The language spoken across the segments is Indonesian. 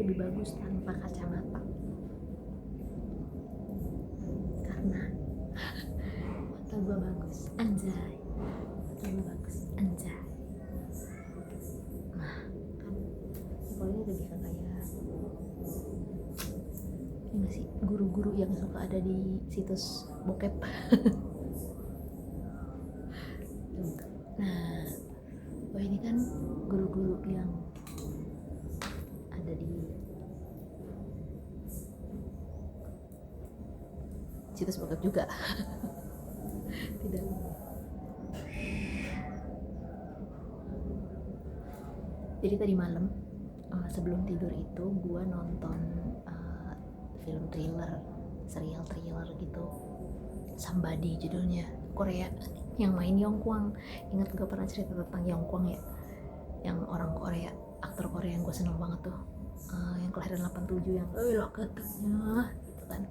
lebih bagus tanpa kacamata, karena mata gue bagus, anjay, mata gue bagus, anjay. Nah kan pokoknya lebih ke kayak ini sih, guru-guru yang suka ada di situs bokep. Nah ini kan guru-guru yang ada di situs bokep juga. Tidak. Jadi tadi malam sebelum tidur itu gue nonton film thriller, serial thriller gitu, Somebody judulnya, Korea, yang main Yong Kwang. Ingat gue pernah cerita tentang Yong Kwang ya, yang orang Korea, aktor Korea yang gue seneng banget tuh, yang kelahiran 87 yang lah katanya gitu kan.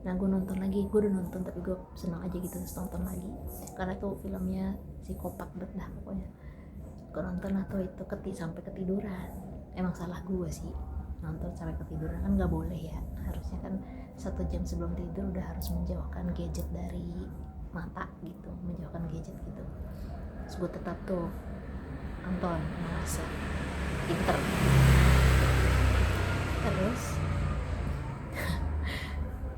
Nah gue nonton lagi, gue udah nonton tapi gue senang aja gitu terus nonton lagi karena tuh filmnya psikopat banget dah pokoknya. Gue nonton lah tuh itu sampai ketiduran. Emang salah gue sih nonton sampai ketiduran, kan nggak boleh ya, harusnya kan 1 jam sebelum tidur udah harus menjauhkan gadget dari mata gitu, menjauhkan gadget gitu. Terus gue tetap tuh nonton, merasa pinter. Terus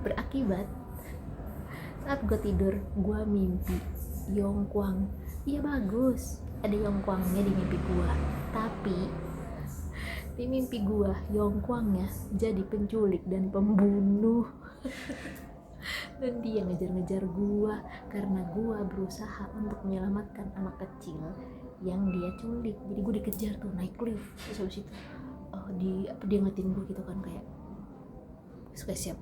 berakibat saat gue tidur gue mimpi Yong Kwang. Iya bagus, ada Yong Kwangnya di mimpi gue, tapi di mimpi gue Yong Kwangnya jadi penculik dan pembunuh. Dan dia ngejar-ngejar gue karena gue berusaha untuk menyelamatkan anak kecil yang dia culik. Jadi gue dikejar tuh naik lift, terus habis itu dia ngeliatin gue gitu kan kayak siap.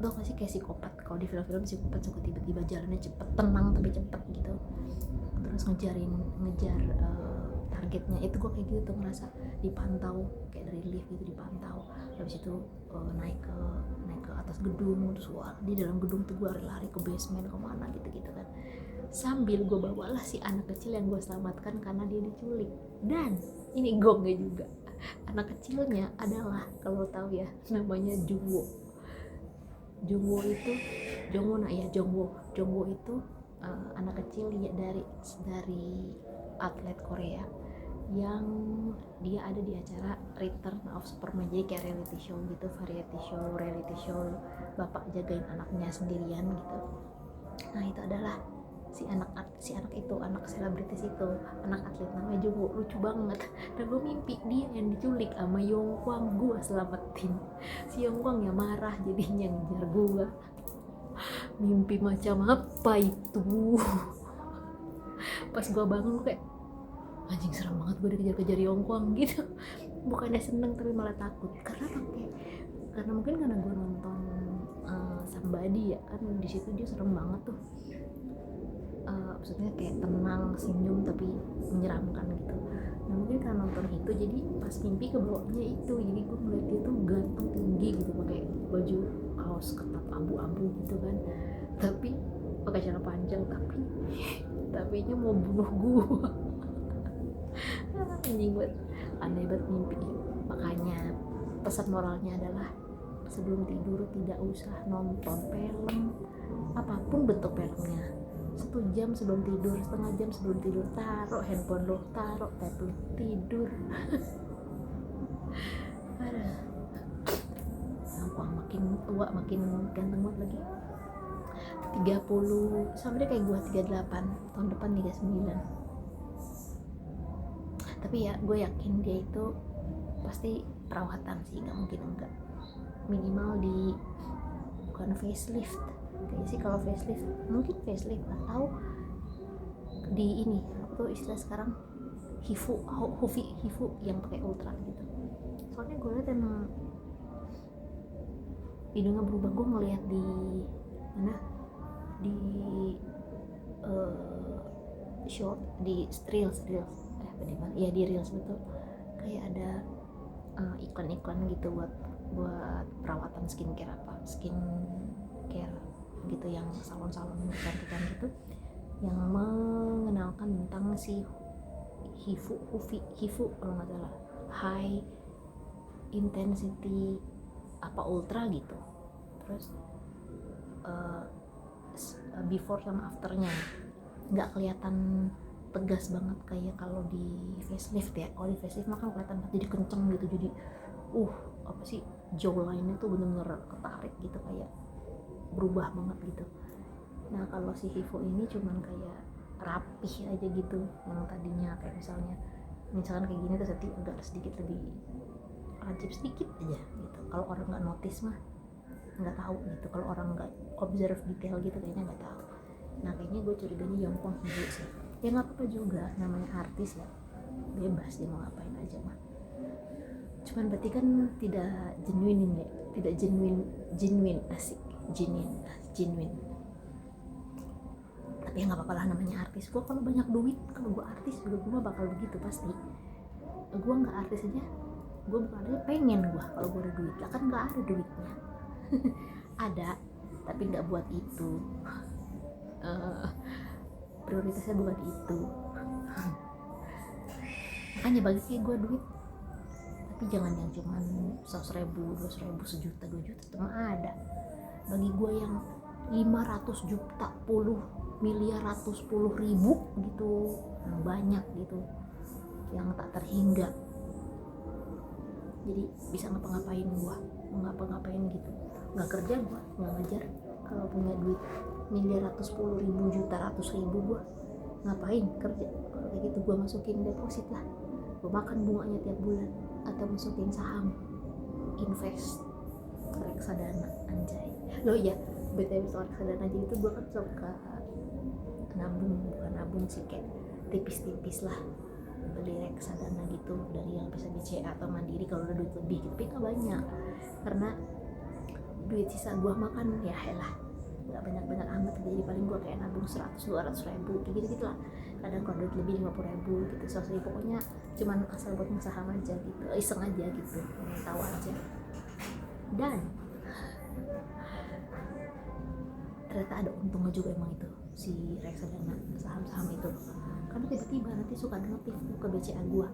Tau gak sih kayak psikopat, kalau di film-film psikopat suka tiba-tiba jalannya cepet, tenang tapi cepet gitu, terus ngejar targetnya. Itu gue kayak gitu tuh, ngerasa dipantau kayak dari lift gitu, dipantau. Habis itu naik ke atas gedung, terus wah di dalam gedung tuh gue lari ke basement kemana gitu kan, sambil gue bawalah si anak kecil yang gue selamatkan karena dia diculik. Dan ini gongnya juga, anak kecilnya adalah, kalau tahu ya, namanya Jungwoo itu anak kecil ya dari atlet Korea yang dia ada di acara Return of Superman, jadi kayak reality show bapak jagain anaknya sendirian gitu. Nah itu adalah si anak itu, anak selebritis itu, anak atlet namanya Jungwoo, lucu banget. Dan gue mimpi dia yang diculik sama Yong Kwang, gue selamatin. Si Yong Kwang ya marah jadinya ngejar gue. Mimpi macam apa itu? Pas gue bangun gue kayak anjing, serem banget gue dikejar-kejar Yong Kwang gitu. Bukannya seneng tapi malah takut. Karena mungkin karena gue nonton Somebody ya kan, di situ dia serem banget tuh. Maksudnya kayak tenang, senyum tapi menyeramkan gitu. Nah mungkin karena nonton itu jadi pas mimpi kebawanya itu, jadi gue ngeliat dia tuh ganteng tinggi gitu, pakai baju kaos ketat abu-abu gitu kan, tapi pakai celana panjang, tapinya mau bunuh gue. Anjing banget, aneh banget mimpi. Makanya pesan moralnya adalah sebelum tidur tidak usah nonton film apapun bentuk filmnya. 1 jam sebelum tidur, setengah jam sebelum tidur, taruh handphone lo, taruh tab lo, tidur. Gampang, makin tua makin ganteng banget lagi. 30 sama dia kayak gue, 38, tahun depan 39. Tapi ya gue yakin dia itu pasti perawatan sih, nggak mungkin enggak. Minimal di, bukan facelift kayaknya sih, kalau facelift mungkin facelift atau di ini tuh istilah sekarang hifu yang pakai ultra gitu. Soalnya gue liat emang hidungnya berubah. Gue ngeliat di mana, di short, di reels di mana ya, di reels betul, kayak ada iklan-iklan gitu buat perawatan skincare gitu, yang salon-salon kecantikan gitu, yang mengenalkan tentang si hifu kalau nggak salah, intensity apa ultra gitu. Terus before sama afternya nggak kelihatan tegas banget kayak kalau di facelift ya. Kalau di facelift mah kan kelihatan banget jadi kenceng gitu, jadi apa sih, jawline-nya tuh bener-bener ketarik gitu, kayak berubah banget gitu. Nah kalau si Vivo ini cuman kayak rapih aja gitu, yang tadinya kayak misalkan kayak gini terus agak sedikit lebih lancip sedikit aja gitu. Kalau orang nggak notice mah nggak tahu gitu, kalau orang nggak observe detail gitu kayaknya nggak tahu. Nah kayaknya gue curiganya Yongkong Hijo sih. Ya nggak apa-apa juga, namanya artis ya, bebas dia mau ngapain aja mah. Cuman berarti kan tidak genuine ya, tidak genuine asik, genuine. Tapi ya nggak apa-apa lah, namanya artis. Gue kalau banyak duit, kalau gue artis juga gue bakal begitu pasti. Gue nggak artis aja, gue bukan artis, pengen gue kalau gue ada duit. Lah kan nggak ada duitnya. Ada tapi nggak buat itu. Prioritasnya bukan itu. Makanya bagi kayak gue duit, tapi jangan yang cuman 100.000, 200.000, sejuta, 2 juta itu mah ada. Bagi gue yang 500 juta, 10 miliar, 110 ribu gitu, banyak gitu, yang tak terhingga. Jadi bisa ngapa-ngapain gue, ngapa-ngapain gitu. Nggak kerja gue, nggak ngajar. Kalau punya duit miliar, 110 ribu, juta, 100 ribu, gue ngapain kerja? Kalau kayak gitu gue masukin deposit lah, gue makan bunganya tiap bulan, atau masukin saham, invest reksadana, anjay. Loh iya, BTW soal reksadana, jadi itu gue kan suka bukan nabung sih, kayak tipis-tipis lah beli reksadana gitu dari yang bisa BCA atau Mandiri kalau ada duit lebih gitu. Tapi nggak banyak, karena duit sisa gue makan ya elah nggak banyak amat, jadi paling gue kayak nabung 100-200 ribu gitu lah. Kadang kalau duit lebih 50 ribu gitu, 100 ribu, pokoknya cuman asal buat saham aja gitu, iseng aja gitu, tahu aja. Dan ternyata ada untungnya juga emang itu si reksadana saham-saham itu, karena tiba-tiba nanti suka ada notif ke BCA gua,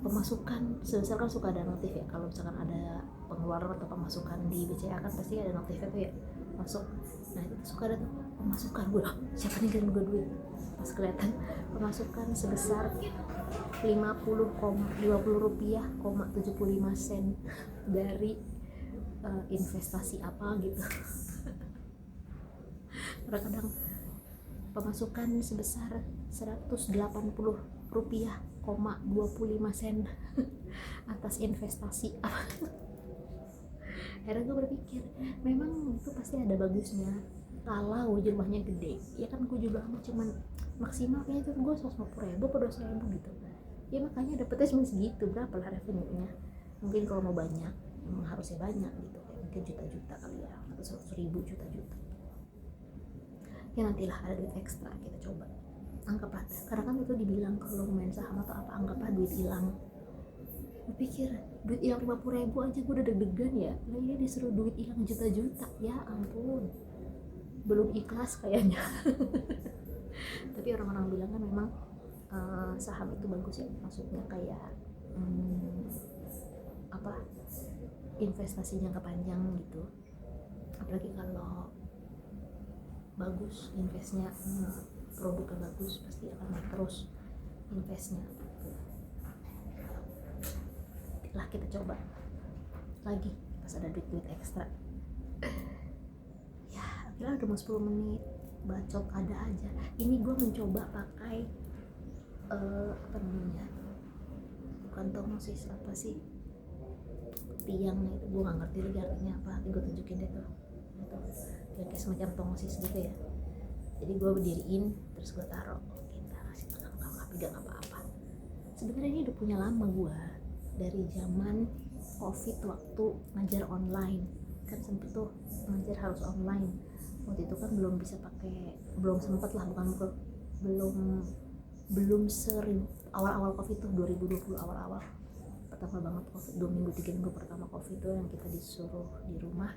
pemasukan sebesar, kan suka ada notif ya kalau misalkan ada pengeluaran atau pemasukan di BCA kan pasti ada notifnya tuh ya masuk. Nah itu suka ada tuh pemasukan, gua siapa nih kirim gua duit, pas kelihatan pemasukan sebesar 50 rupiah, 75 sen dari investasi apa gitu. Kadang pemasukan sebesar 180 rupiah, 25 sen atas investasi apa. Akhirnya gue berpikir, memang itu pasti ada bagusnya kalau jumlahnya gede. Ya kan gue jumlahnya cuman maksimal kayaknya tuh gue 150 ribu atau 200 ribu gitu. Ya makanya dapetnya cuma segitu, berapa lah revenue-nya. Mungkin kalau mau banyak, memang harusnya banyak gitu, kayak mungkin juta-juta kali ya, atau 100 ribu, juta-juta. Ya nantilah ada duit ekstra, kita coba anggaplah, karena kan itu dibilang kalau main saham atau apa, anggaplah duit hilang. Gue pikir duit hilang 50 ribu aja gue udah deg-degan ya, lainnya disuruh duit hilang juta-juta, ya ampun, belum ikhlas kayaknya. Tapi orang-orang bilang kan memang saham itu bagus ya, maksudnya kayak investasi jangka panjang gitu, apalagi kalau bagus investnya, produknya bagus, pasti akan naik terus investnya lah. Kita coba lagi pas ada duit ekstra. Ya akhirnya udah mau 10 menit bacot ada aja. Ini gue mencoba pakai apa namanya, bukan tomosis, apa sih, tiangnya itu gue nggak ngerti lagi artinya apa, nanti gue tunjukin deh tuh. Itu kayak semacam tomosis gitu ya, jadi gue berdiriin terus gue taruh, kita kasih pegang tapi gak apa-apa. Sebenarnya ini udah punya lama gue, dari zaman covid waktu ngajar online kan, sempet tuh ngajar harus online. Waktu itu kan belum bisa pakai, belum sempet lah, belum sering awal-awal covid tuh 2020 awal-awal pertama banget covid, 2 minggu 3 minggu pertama covid tuh yang kita disuruh di rumah.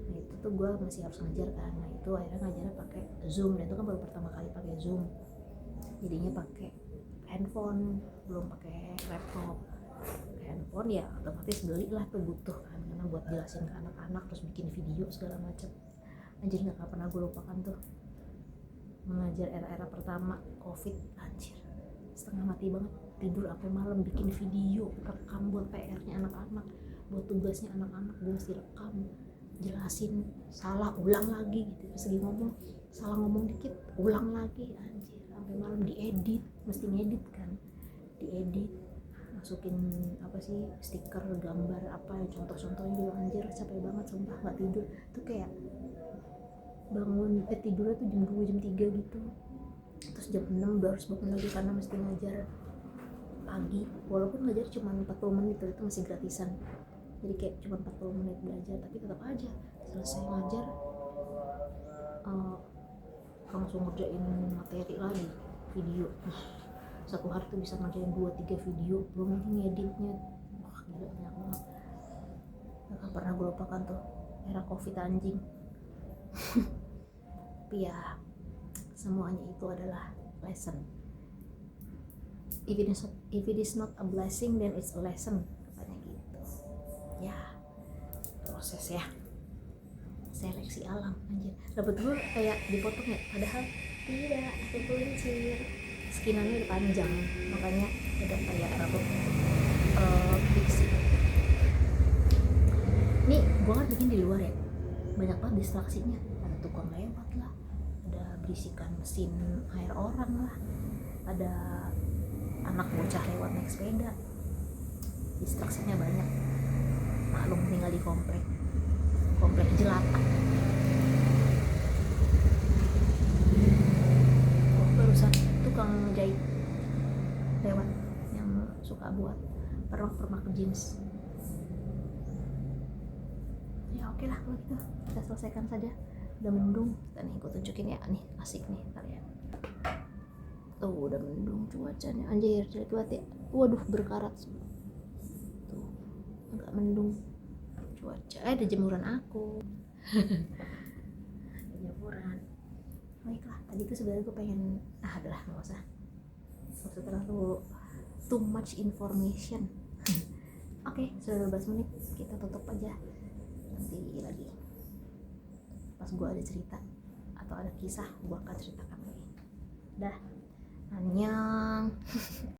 Nah itu tuh gue masih harus ngajar kan, nah itu akhirnya ngajarnya pakai Zoom, dan itu kan baru pertama kali pakai Zoom, jadinya pakai handphone, belum pakai laptop. handphone ya otomatis belilah tuh, butuh kan, karena buat jelasin ke anak-anak terus bikin video segala macam. Anjir nggak akan pernah gue lupakan tuh mengajar era-era pertama covid. Anjir setengah mati banget, tidur sampai malam bikin video, rekam buat PR-nya anak-anak, buat tugasnya anak-anak, gue mesti rekam, jelasin, salah ulang lagi gitu, pas lagi ngomong salah ngomong dikit ulang lagi, anjir sampai malam diedit, mesti ngedit kan, diedit, masukin apa sih stiker gambar apa contoh-contohnya gitu. Anjir capek banget sumpah, nggak tidur tuh, kayak bangun tidurnya tuh jam 2 jam 3 gitu, terus jam 6 udah harus bangun lagi karena mesti ngajar pagi, walaupun ngajar cuma 40 menit itu masih gratisan, jadi kayak cuma 40 menit belajar, tapi tetap aja selesai ngajar langsung ngerjain materi lagi, video. Satu hari tuh bisa ngerjain 2-3 video, belum lagi ngeditnya. Wah gila, banyak banget. Gak pernah gue lupakan tuh era covid anjing. Tapi ya semuanya itu adalah lesson. If it is not a blessing then it's a lesson, katanya gitu ya. Proses ya, seleksi alam. Anjir rambut gue kayak dipotong ya, padahal tidak, aku pelincir, skinannya udah panjang makanya udah kayak rambut pixie. Nih gue kan bikin di luar ya, banyak banget distraksinya, ada tukang lewat lah, ada berisikan mesin air orang lah, ada anak bocah lewat naik sepeda, distraksinya banyak. Maklum tinggal di komplek jelata. Barusan tukang jahit lewat yang suka buat permak jeans. Ya oke lah kalau gitu kita selesaikan saja, udah mendung. Dan nih gue tunjukin ya, nih asik nih kalian tuh, udah mendung cuacanya, anjir jelek banget ya, waduh berkarat semua tuh, agak mendung cuaca. Ada jemuran aku. Ada jemuran. Baiklah, tadi tuh sebenarnya gue pengen adalah nggak usah terlalu too much information. Oke, sudah 12 menit, kita tutup aja, nanti lagi pas gue ada cerita atau ada kisah gue akan ceritakan lagi. Dah, annyeong.